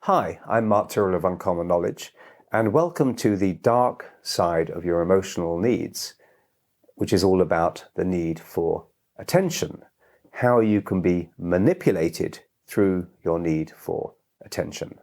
Hi, I'm Mark Tyrrell of Uncommon Knowledge, and welcome to the dark side of your emotional needs, which is all about the need for attention, how you can be manipulated through your need for attention.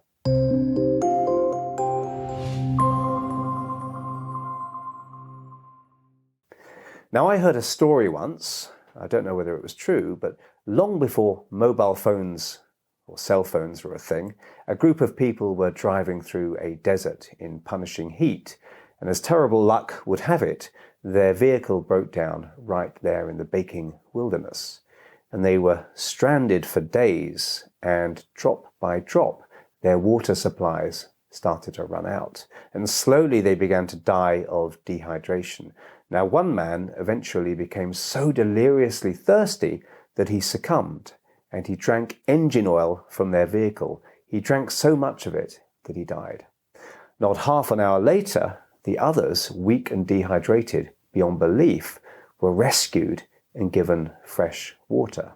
Now, I heard a story once, I don't know whether it was true, but long before mobile phones or cell phones were a thing, a group of people were driving through a desert in punishing heat, and as terrible luck would have it, their vehicle broke down right there in the baking wilderness. And they were stranded for days, and drop by drop, their water supplies started to run out. And slowly they began to die of dehydration. Now, one man eventually became so deliriously thirsty that he succumbed, and he drank engine oil from their vehicle. He drank so much of it that he died. Not half an hour later, the others, weak and dehydrated beyond belief, were rescued and given fresh water.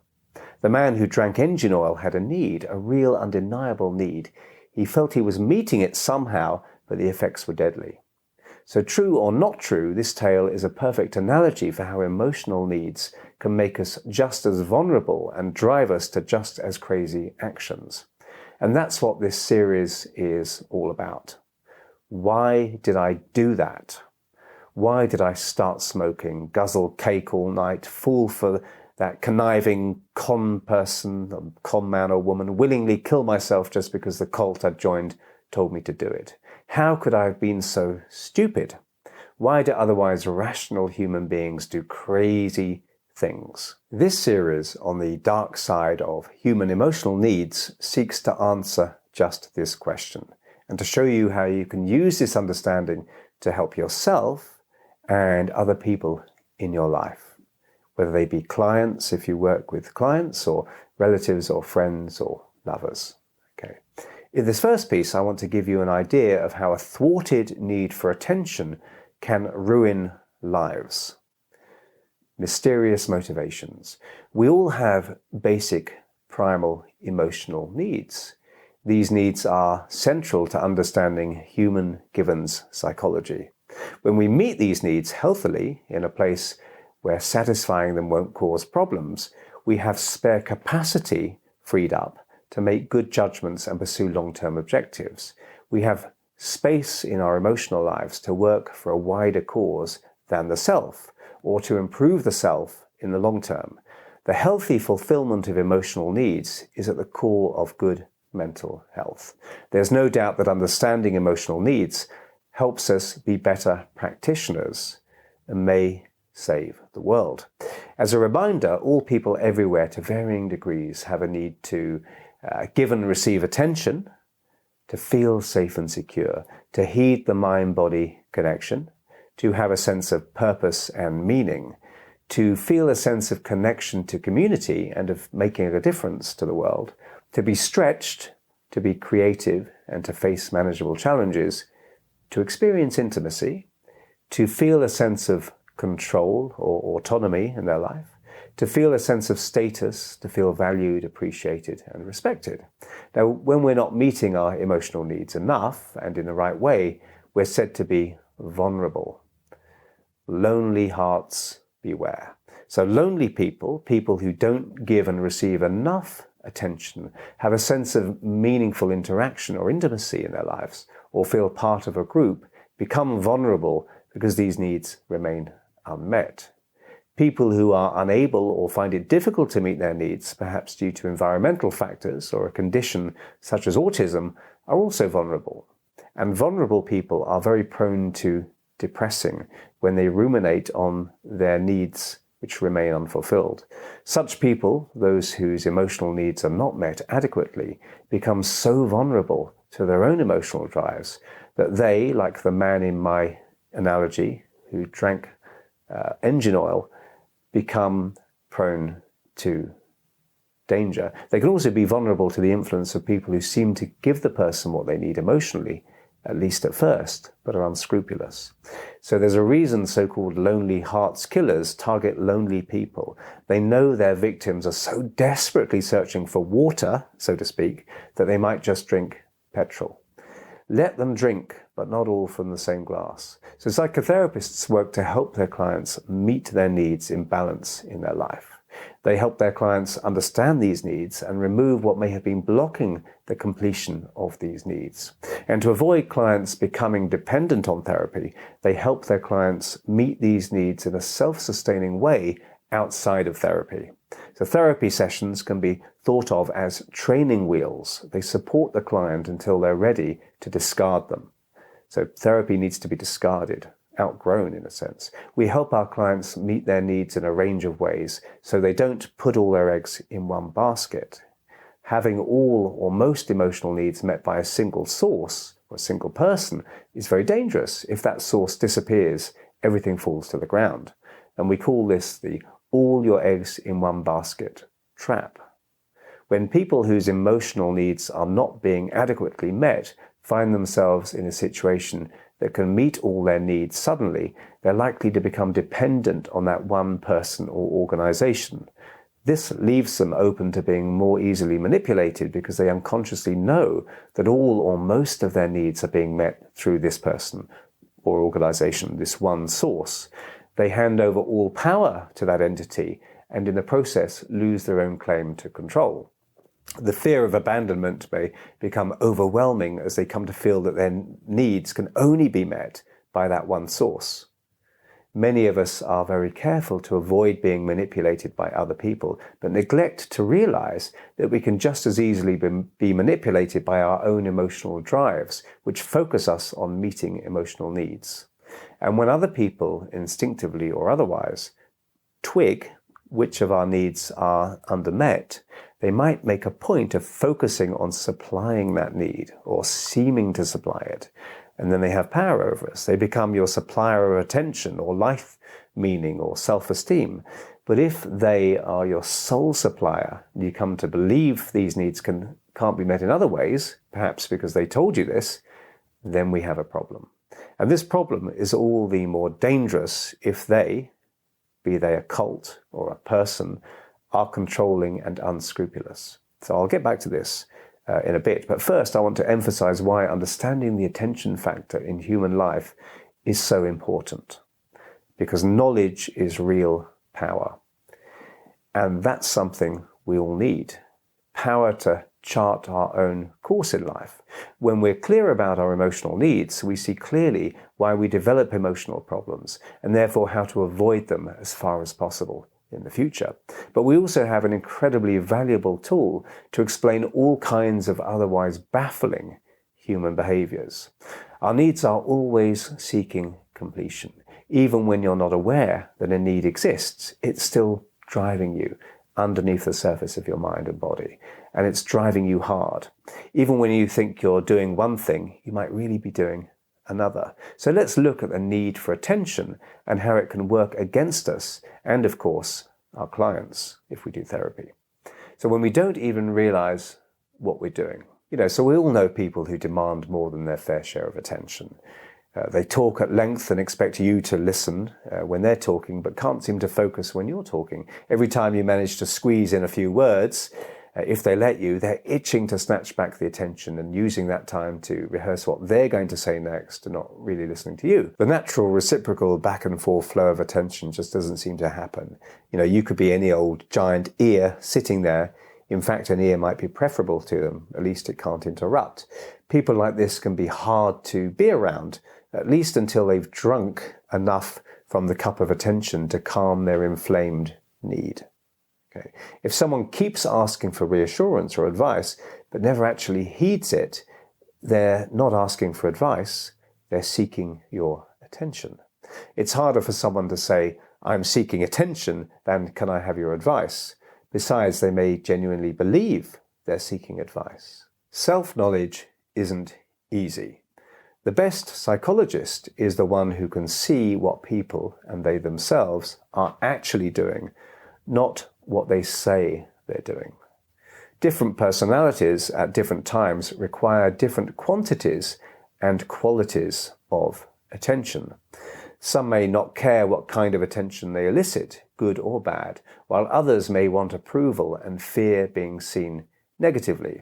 The man who drank engine oil had a need, a real undeniable need. He felt he was meeting it somehow, but the effects were deadly. So true or not true, this tale is a perfect analogy for how emotional needs can make us just as vulnerable and drive us to just as crazy actions. And that's what this series is all about. Why did I do that? Why did I start smoking, guzzle cake all night, fall for that conniving con person, con man or woman, willingly kill myself just because the cult I'd joined told me to do it? How could I have been so stupid? Why do otherwise rational human beings do crazy things? This series on the dark side of human emotional needs seeks to answer just this question and to show you how you can use this understanding to help yourself and other people in your life, whether they be clients if you work with clients, or relatives or friends or lovers. Okay. In this first piece, I want to give you an idea of how a thwarted need for attention can ruin lives. Mysterious motivations. We all have basic primal emotional needs. These needs are central to understanding human givens psychology. When we meet these needs healthily in a place where satisfying them won't cause problems, we have spare capacity freed up to make good judgments and pursue long-term objectives. We have space in our emotional lives to work for a wider cause than the self, or to improve the self in the long term. The healthy fulfillment of emotional needs is at the core of good mental health. There's no doubt that understanding emotional needs helps us be better practitioners and may save the world. As a reminder, all people everywhere to varying degrees have a need to give and receive attention, to feel safe and secure, to heed the mind-body connection, to have a sense of purpose and meaning, to feel a sense of connection to community and of making a difference to the world, to be stretched, to be creative and to face manageable challenges, to experience intimacy, to feel a sense of control or autonomy in their life, to feel a sense of status, to feel valued, appreciated, and respected. Now, when we're not meeting our emotional needs enough and in the right way, we're said to be vulnerable. Lonely hearts beware. So lonely people, people who don't give and receive enough attention, have a sense of meaningful interaction or intimacy in their lives, or feel part of a group, become vulnerable because these needs remain unmet. People who are unable or find it difficult to meet their needs, perhaps due to environmental factors or a condition such as autism, are also vulnerable. And vulnerable people are very prone to depressing when they ruminate on their needs which remain unfulfilled. Such people, those whose emotional needs are not met adequately, become so vulnerable to their own emotional drives that they, like the man in my analogy who drank engine oil, become prone to danger. They can also be vulnerable to the influence of people who seem to give the person what they need emotionally, at least at first, but are unscrupulous. So there's a reason so-called lonely hearts killers target lonely people. They know their victims are so desperately searching for water, so to speak, that they might just drink petrol. Let them drink, but not all from the same glass. So psychotherapists work to help their clients meet their needs in balance in their life. They help their clients understand these needs and remove what may have been blocking the completion of these needs. And to avoid clients becoming dependent on therapy, they help their clients meet these needs in a self-sustaining way outside of therapy. So therapy sessions can be thought of as training wheels. They support the client until they're ready to discard them. So therapy needs to be discarded, outgrown in a sense. We help our clients meet their needs in a range of ways so they don't put all their eggs in one basket. Having all or most emotional needs met by a single source or a single person is very dangerous. If that source disappears, everything falls to the ground. And we call this the all your eggs in one basket trap. When people whose emotional needs are not being adequately met find themselves in a situation that can meet all their needs suddenly, they're likely to become dependent on that one person or organization. This leaves them open to being more easily manipulated because they unconsciously know that all or most of their needs are being met through this person or organization, this one source. They hand over all power to that entity and in the process lose their own claim to control. The fear of abandonment may become overwhelming as they come to feel that their needs can only be met by that one source. Many of us are very careful to avoid being manipulated by other people, but neglect to realize that we can just as easily be manipulated by our own emotional drives, which focus us on meeting emotional needs. And when other people, instinctively or otherwise, twig which of our needs are undermet, they might make a point of focusing on supplying that need or seeming to supply it. And then they have power over us. They become your supplier of attention or life meaning or self-esteem. But if they are your sole supplier, and you come to believe these needs can't be met in other ways, perhaps because they told you this, then we have a problem. And this problem is all the more dangerous if they, be they a cult or a person, are controlling and unscrupulous. So I'll get back to this in a bit. But first, I want to emphasize why understanding the attention factor in human life is so important. Because knowledge is real power. And that's something we all need. Power to chart our own course in life. When we're clear about our emotional needs, we see clearly why we develop emotional problems and therefore how to avoid them as far as possible in the future. But we also have an incredibly valuable tool to explain all kinds of otherwise baffling human behaviors. Our needs are always seeking completion. Even when you're not aware that a need exists, it's still driving you underneath the surface of your mind and body. And it's driving you hard. Even when you think you're doing one thing, you might really be doing another. So let's look at the need for attention and how it can work against us and, of course, our clients if we do therapy. So when we don't even realize what we're doing, so we all know people who demand more than their fair share of attention. They talk at length and expect you to listen when they're talking, but can't seem to focus when you're talking. Every time you manage to squeeze in a few words, if they let you, they're itching to snatch back the attention and using that time to rehearse what they're going to say next and not really listening to you. The natural reciprocal back and forth flow of attention just doesn't seem to happen. You could be any old giant ear sitting there. In fact, an ear might be preferable to them. At least it can't interrupt. People like this can be hard to be around, at least until they've drunk enough from the cup of attention to calm their inflamed need. Okay. If someone keeps asking for reassurance or advice, but never actually heeds it, they're not asking for advice, they're seeking your attention. It's harder for someone to say, I'm seeking attention, than can I have your advice? Besides, they may genuinely believe they're seeking advice. Self-knowledge isn't easy. The best psychologist is the one who can see what people, and they themselves, are actually doing, not what they say they're doing. Different personalities at different times require different quantities and qualities of attention. Some may not care what kind of attention they elicit, good or bad, while others may want approval and fear being seen negatively.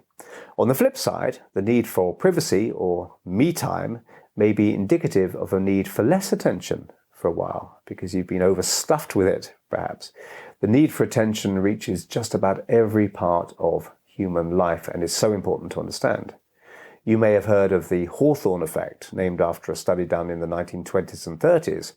On the flip side, the need for privacy or me time may be indicative of a need for less attention for a while, because you've been overstuffed with it, perhaps. The need for attention reaches just about every part of human life and is so important to understand. You may have heard of the Hawthorne effect, named after a study done in the 1920s and 30s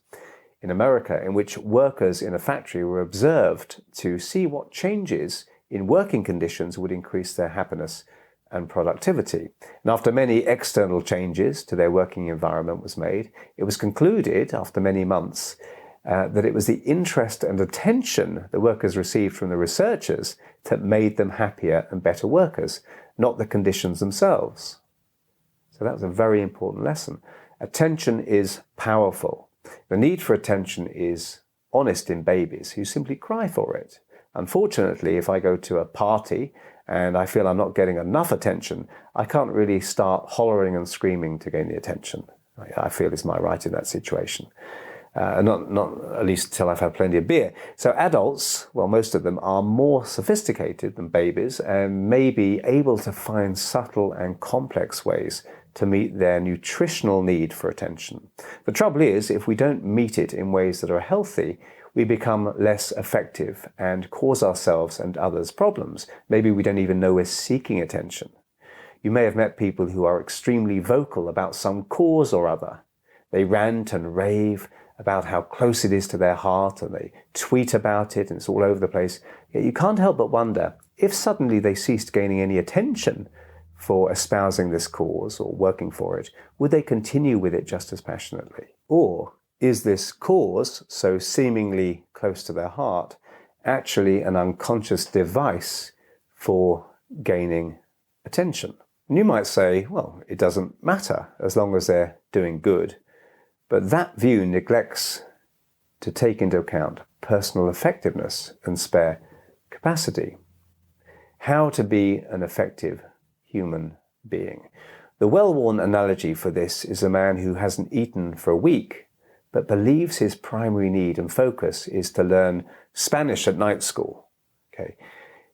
in America, in which workers in a factory were observed to see what changes in working conditions would increase their happiness and productivity. And after many external changes to their working environment was made, it was concluded after many months that it was the interest and attention the workers received from the researchers that made them happier and better workers, not the conditions themselves. So that was a very important lesson. Attention is powerful. The need for attention is honest in babies who simply cry for it. Unfortunately, if I go to a party and I feel I'm not getting enough attention, I can't really start hollering and screaming to gain the attention. I feel it's my right in that situation. Not at least until I've had plenty of beer. So adults, well, most of them are more sophisticated than babies and may be able to find subtle and complex ways to meet their nutritional need for attention. The trouble is, if we don't meet it in ways that are healthy, we become less effective and cause ourselves and others problems. Maybe we don't even know we're seeking attention. You may have met people who are extremely vocal about some cause or other. They rant and rave about how close it is to their heart, and they tweet about it, and it's all over the place. Yet you can't help but wonder, if suddenly they ceased gaining any attention for espousing this cause or working for it, would they continue with it just as passionately? Or is this cause, so seemingly close to their heart, actually an unconscious device for gaining attention? And you might say, well, it doesn't matter as long as they're doing good. But that view neglects to take into account personal effectiveness and spare capacity. How to be an effective human being. The well-worn analogy for this is a man who hasn't eaten for a week, but believes his primary need and focus is to learn Spanish at night school. Okay,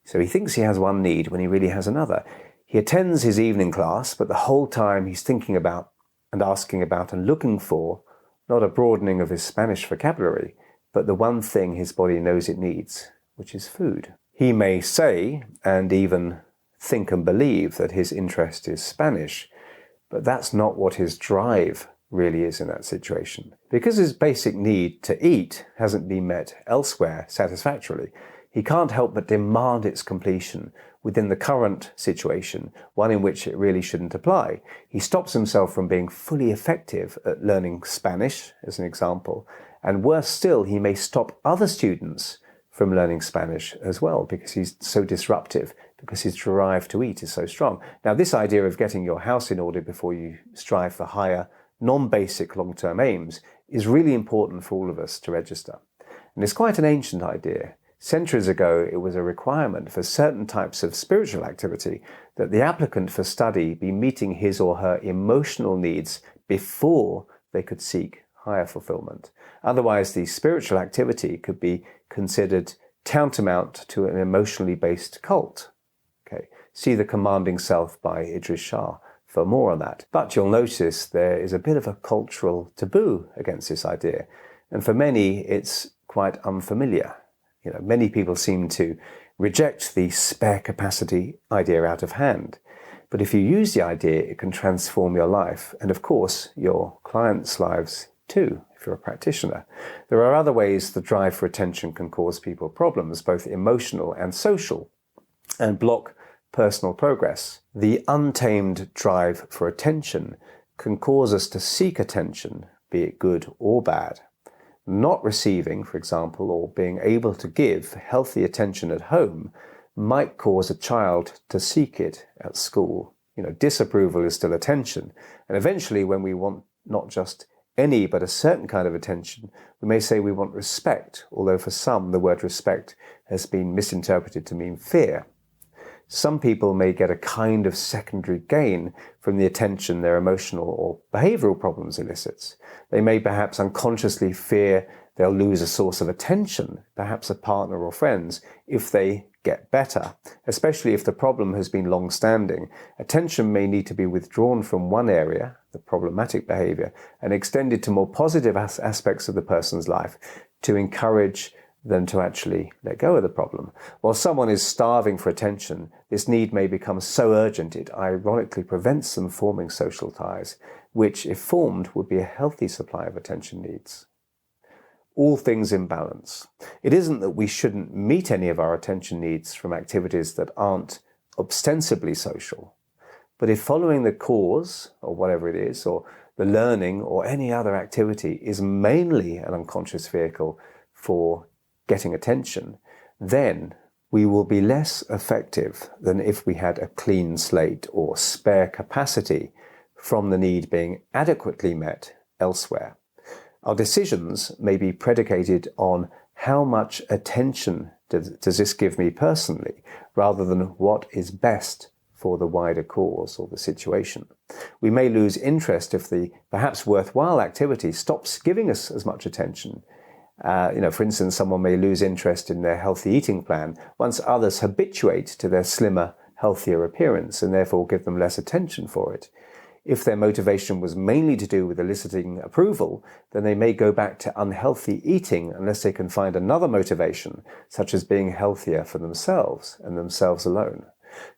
so he thinks he has one need when he really has another. He attends his evening class, but the whole time he's thinking about and asking about and looking for not a broadening of his Spanish vocabulary, but the one thing his body knows it needs, which is food. He may say, and even think and believe, that his interest is Spanish, but that's not what his drive really is in that situation. Because his basic need to eat hasn't been met elsewhere satisfactorily, he can't help but demand its completion within the current situation, one in which it really shouldn't apply. He stops himself from being fully effective at learning Spanish, as an example, and worse still, he may stop other students from learning Spanish as well, because he's so disruptive, because his drive to eat is so strong. Now, this idea of getting your house in order before you strive for higher, non-basic long-term aims is really important for all of us to register. And it's quite an ancient idea. Centuries ago, it was a requirement for certain types of spiritual activity that the applicant for study be meeting his or her emotional needs before they could seek higher fulfillment. Otherwise, the spiritual activity could be considered tantamount to an emotionally based cult. Okay. See The Commanding Self by Idris Shah for more on that. But you'll notice there is a bit of a cultural taboo against this idea. And for many, it's quite unfamiliar. Many people seem to reject the spare capacity idea out of hand. But if you use the idea, it can transform your life. And of course, your clients' lives too, if you're a practitioner. There are other ways the drive for attention can cause people problems, both emotional and social, and block personal progress. The untamed drive for attention can cause us to seek attention, be it good or bad. Not receiving, for example, or being able to give healthy attention at home might cause a child to seek it at school. Disapproval is still attention. And eventually, when we want not just any, but a certain kind of attention, we may say we want respect, although for some, the word respect has been misinterpreted to mean fear. Some people may get a kind of secondary gain from the attention their emotional or behavioral problems elicits. They may perhaps unconsciously fear they'll lose a source of attention, perhaps a partner or friends, if they get better, especially if the problem has been long-standing. Attention may need to be withdrawn from one area, the problematic behavior, and extended to more positive aspects of the person's life to encourage them to actually let go of the problem. While someone is starving for attention, this need may become so urgent it ironically prevents them forming social ties, which, if formed, would be a healthy supply of attention needs. All things in balance. It isn't that we shouldn't meet any of our attention needs from activities that aren't ostensibly social, but if following the cause, or whatever it is, or the learning, or any other activity is mainly an unconscious vehicle for getting attention, then we will be less effective than if we had a clean slate or spare capacity from the need being adequately met elsewhere. Our decisions may be predicated on how much attention does this give me personally, rather than what is best for the wider cause or the situation. We may lose interest if the perhaps worthwhile activity stops giving us as much attention. For instance, someone may lose interest in their healthy eating plan once others habituate to their slimmer, healthier appearance and therefore give them less attention for it. If their motivation was mainly to do with eliciting approval, then they may go back to unhealthy eating unless they can find another motivation, such as being healthier for themselves and themselves alone.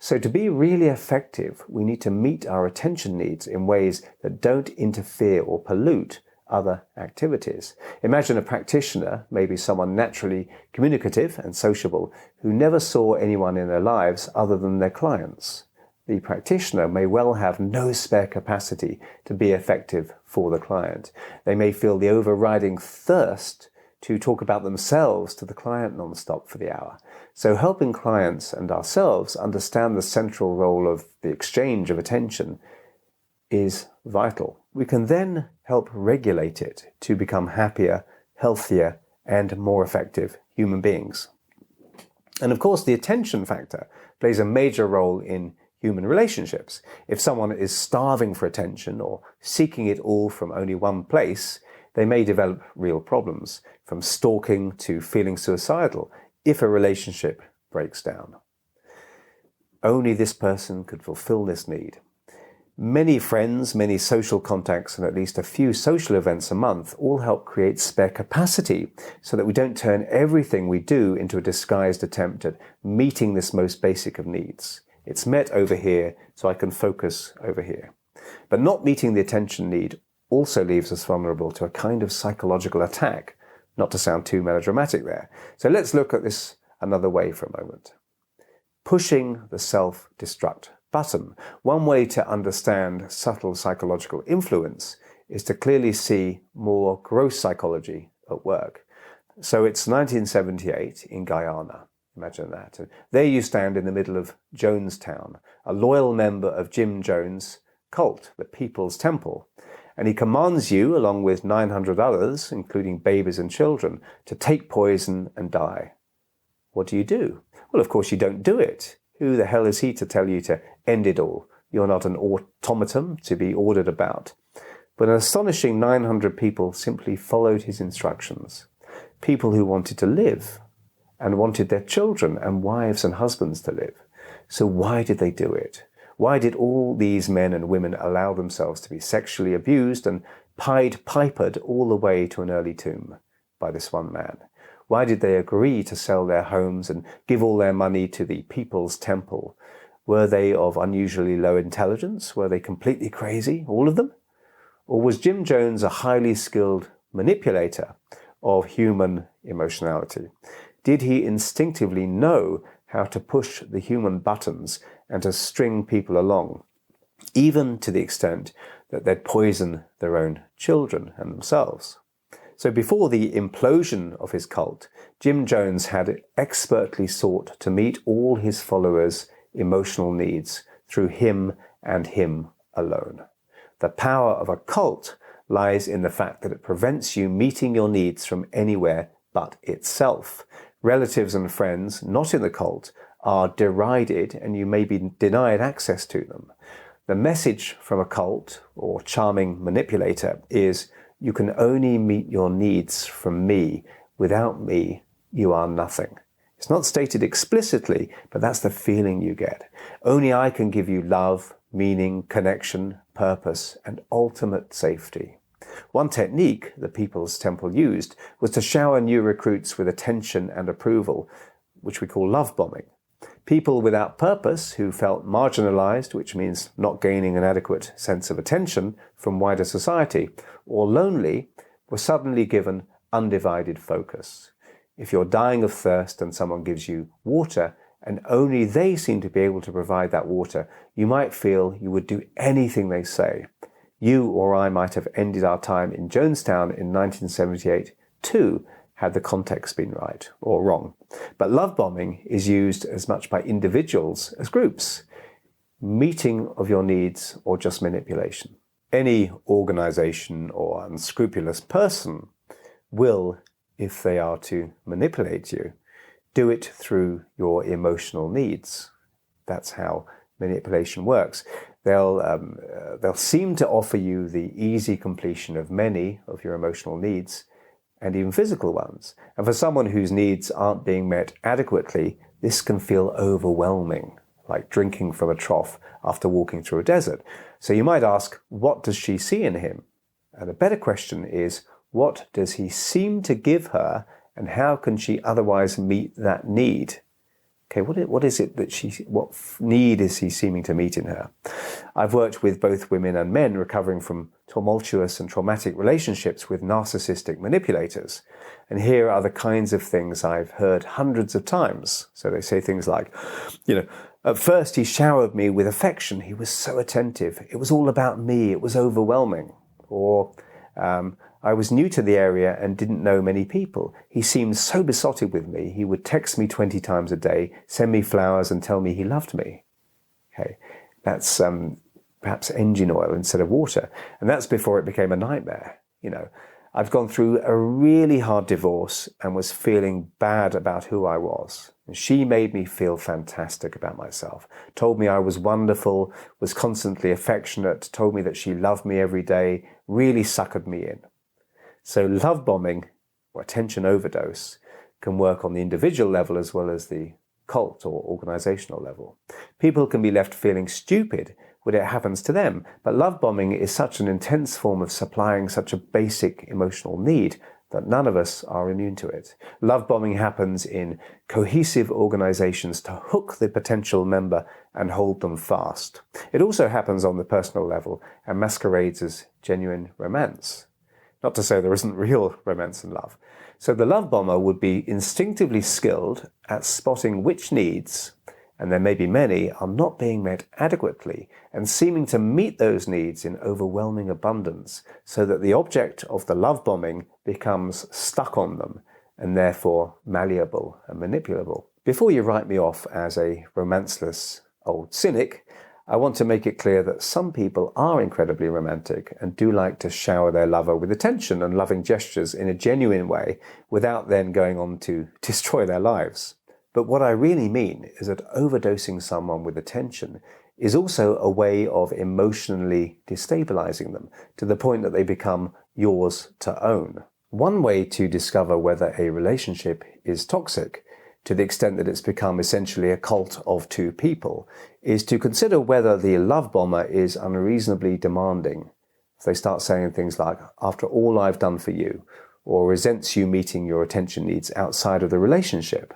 So to be really effective, we need to meet our attention needs in ways that don't interfere or pollute other activities. Imagine a practitioner, maybe someone naturally communicative and sociable, who never saw anyone in their lives other than their clients. The practitioner may well have no spare capacity to be effective for the client. They may feel the overriding thirst to talk about themselves to the client non-stop for the hour. So helping clients and ourselves understand the central role of the exchange of attention is vital. We can then help regulate it to become happier, healthier, and more effective human beings. And of course, the attention factor plays a major role in human relationships. If someone is starving for attention or seeking it all from only one place, they may develop real problems, from stalking to feeling suicidal, if a relationship breaks down. Only this person could fulfill this need. Many friends, many social contacts, and at least a few social events a month all help create spare capacity so that we don't turn everything we do into a disguised attempt at meeting this most basic of needs. It's met over here, so I can focus over here. But not meeting the attention need also leaves us vulnerable to a kind of psychological attack, not to sound too melodramatic there. So let's look at this another way for a moment. Pushing the self-destruct button. One way to understand subtle psychological influence is to clearly see more gross psychology at work. So it's 1978 in Guyana. Imagine that. And there you stand in the middle of Jonestown, a loyal member of Jim Jones' cult, the People's Temple. And he commands you, along with 900 others, including babies and children, to take poison and die. What do? Well, of course, you don't do it. Who the hell is he to tell you to end it all? You're not an automaton to be ordered about. But an astonishing 900 people simply followed his instructions. People who wanted to live and wanted their children and wives and husbands to live. So why did they do it? Why did all these men and women allow themselves to be sexually abused and pied pipered all the way to an early tomb by this one man? Why did they agree to sell their homes and give all their money to the People's Temple? Were they of unusually low intelligence? Were they completely crazy, all of them? Or was Jim Jones a highly skilled manipulator of human emotionality? Did he instinctively know how to push the human buttons and to string people along, even to the extent that they'd poison their own children and themselves? So before the implosion of his cult, Jim Jones had expertly sought to meet all his followers' emotional needs through him and him alone. The power of a cult lies in the fact that it prevents you meeting your needs from anywhere but itself. Relatives and friends not in the cult are derided and you may be denied access to them. The message from a cult or charming manipulator is, you can only meet your needs from me. Without me, you are nothing. It's not stated explicitly, but that's the feeling you get. Only I can give you love, meaning, connection, purpose, and ultimate safety. One technique the People's Temple used was to shower new recruits with attention and approval, which we call love bombing. People without purpose who felt marginalized, which means not gaining an adequate sense of attention from wider society, or lonely, were suddenly given undivided focus. If you're dying of thirst and someone gives you water, and only they seem to be able to provide that water, you might feel you would do anything they say. You or I might have ended our time in Jonestown in 1978 too, had the context been right or wrong. But love bombing is used as much by individuals as groups. Meeting of your needs or just manipulation. Any organization or unscrupulous person will, if they are to manipulate you, do it through your emotional needs. That's how manipulation works. They'll seem to offer you the easy completion of many of your emotional needs, and even physical ones. And for someone whose needs aren't being met adequately, this can feel overwhelming, like drinking from a trough after walking through a desert. So you might ask, what does she see in him? And a better question is, what does he seem to give her, and how can she otherwise meet that need? Okay, what is it that what need is he seeming to meet in her? I've worked with both women and men recovering from tumultuous and traumatic relationships with narcissistic manipulators. And here are the kinds of things I've heard hundreds of times. So they say things like, at first he showered me with affection. He was so attentive. It was all about me. It was overwhelming. Or, I was new to the area and didn't know many people. He seemed so besotted with me. He would text me 20 times a day, send me flowers and tell me he loved me. Okay, that's perhaps engine oil instead of water. And that's before it became a nightmare. I've gone through a really hard divorce and was feeling bad about who I was. And she made me feel fantastic about myself, told me I was wonderful, was constantly affectionate, told me that she loved me every day, really suckered me in. So love bombing, or attention overdose, can work on the individual level as well as the cult or organizational level. People can be left feeling stupid when it happens to them, but love bombing is such an intense form of supplying such a basic emotional need that none of us are immune to it. Love bombing happens in cohesive organizations to hook the potential member and hold them fast. It also happens on the personal level and masquerades as genuine romance. Not to say there isn't real romance and love. So the love bomber would be instinctively skilled at spotting which needs, and there may be many, are not being met adequately and seeming to meet those needs in overwhelming abundance so that the object of the love bombing becomes stuck on them and therefore malleable and manipulable. Before you write me off as a romanceless old cynic, I want to make it clear that some people are incredibly romantic and do like to shower their lover with attention and loving gestures in a genuine way without then going on to destroy their lives. But what I really mean is that overdosing someone with attention is also a way of emotionally destabilizing them to the point that they become yours to own. One way to discover whether a relationship is toxic, to the extent that it's become essentially a cult of two people, is to consider whether the love bomber is unreasonably demanding. If they start saying things like, after all I've done for you, or resents you meeting your attention needs outside of the relationship,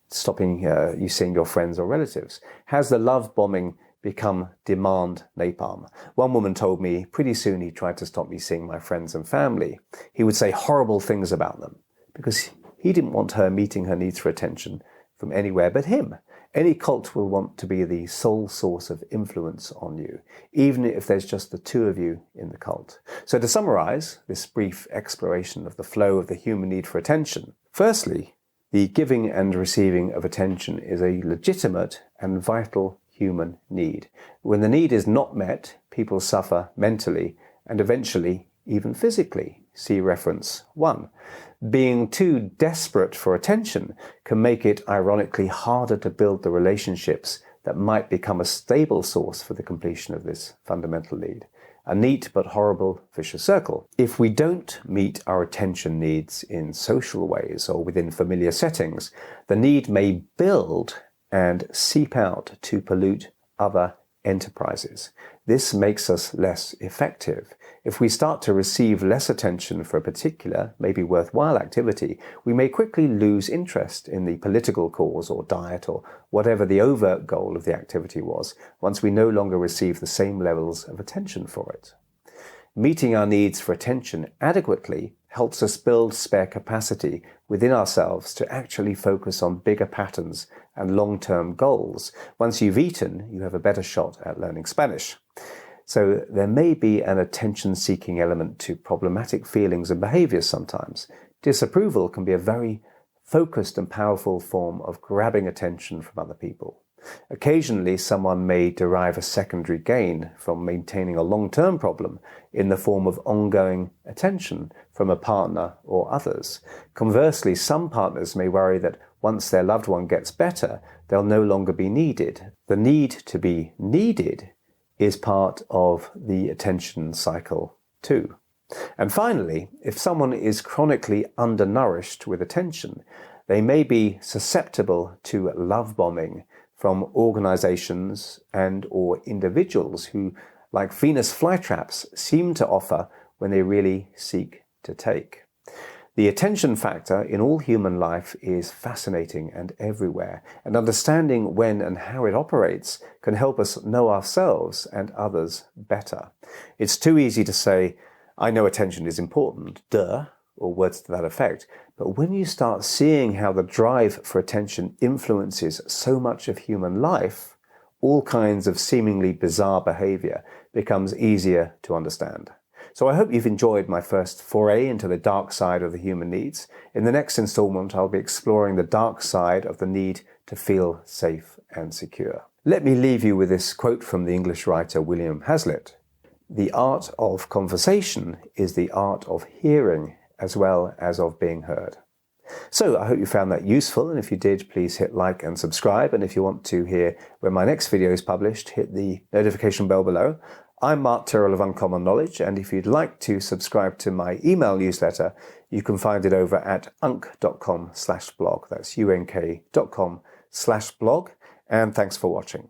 stopping you seeing your friends or relatives. Has the love bombing become demand napalm? One woman told me pretty soon he tried to stop me seeing my friends and family. He would say horrible things about them because he didn't want her meeting her needs for attention from anywhere but him. Any cult will want to be the sole source of influence on you, even if there's just the two of you in the cult. So to summarize this brief exploration of the flow of the human need for attention, firstly, the giving and receiving of attention is a legitimate and vital human need. When the need is not met, people suffer mentally and eventually even physically. See reference 1. Being too desperate for attention can make it ironically harder to build the relationships that might become a stable source for the completion of this fundamental need. A neat but horrible vicious circle. If we don't meet our attention needs in social ways or within familiar settings, the need may build and seep out to pollute other enterprises. This makes us less effective. If we start to receive less attention for a particular, maybe worthwhile activity, we may quickly lose interest in the political cause or diet or whatever the overt goal of the activity was, once we no longer receive the same levels of attention for it. Meeting our needs for attention adequately helps us build spare capacity within ourselves to actually focus on bigger patterns and long-term goals. Once you've eaten, you have a better shot at learning Spanish. So there may be an attention-seeking element to problematic feelings and behaviors sometimes. Disapproval can be a very focused and powerful form of grabbing attention from other people. Occasionally, someone may derive a secondary gain from maintaining a long-term problem in the form of ongoing attention from a partner or others. Conversely, some partners may worry that once their loved one gets better, they'll no longer be needed. The need to be needed is part of the attention cycle too. And finally, if someone is chronically undernourished with attention, they may be susceptible to love bombing from organizations and or individuals who, like Venus flytraps, seem to offer when they really seek to take. The attention factor in all human life is fascinating and everywhere, and understanding when and how it operates can help us know ourselves and others better. It's too easy to say, I know attention is important, duh, or words to that effect, but when you start seeing how the drive for attention influences so much of human life, all kinds of seemingly bizarre behavior becomes easier to understand. So I hope you've enjoyed my first foray into the dark side of the human needs. In the next installment, I'll be exploring the dark side of the need to feel safe and secure. Let me leave you with this quote from the English writer William Hazlitt. The art of conversation is the art of hearing as well as of being heard. So I hope you found that useful, and if you did, please hit like and subscribe, and if you want to hear when my next video is published, hit the notification bell below. I'm Mark Tyrrell of Uncommon Knowledge, and if you'd like to subscribe to my email newsletter, you can find it over at unk.com/blog. That's unk.com/blog, and thanks for watching.